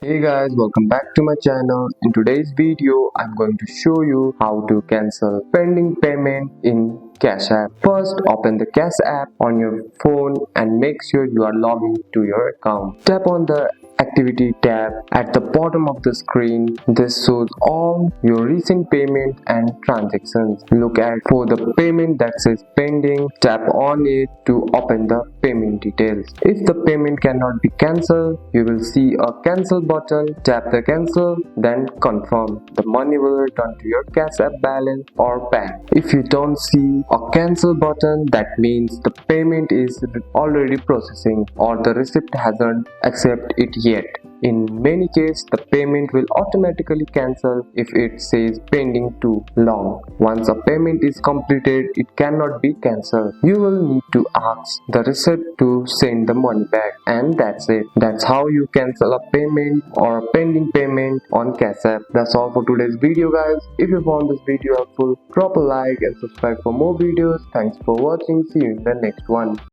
Hey guys, welcome back to my channel. In today's video, I'm going to show you how to cancel pending payment in Cash App. First, open the Cash App on your phone and make sure you are logged to your account. Tap on the Activity tab at the bottom of the screen. This shows all your recent payment and transactions. Look at for the payment that says pending. Tap on it to open the payment details. If the payment cannot be cancelled, you will see a cancel button. Tap the cancel, then confirm. The money will return to your Cash App balance or bank. If you don't see a cancel button, that means the payment is already processing or the receipt hasn't accepted it yet. In many cases, the payment will automatically cancel if it says pending too long. Once a payment is completed, it cannot be cancelled. You will need to ask the receipt to send the money back, and that's it. That's how you cancel a payment or a pending payment on Cash App. That's all for today's video, guys. If you found this video helpful, drop a like and subscribe for more videos. Thanks for watching. See you in the next one.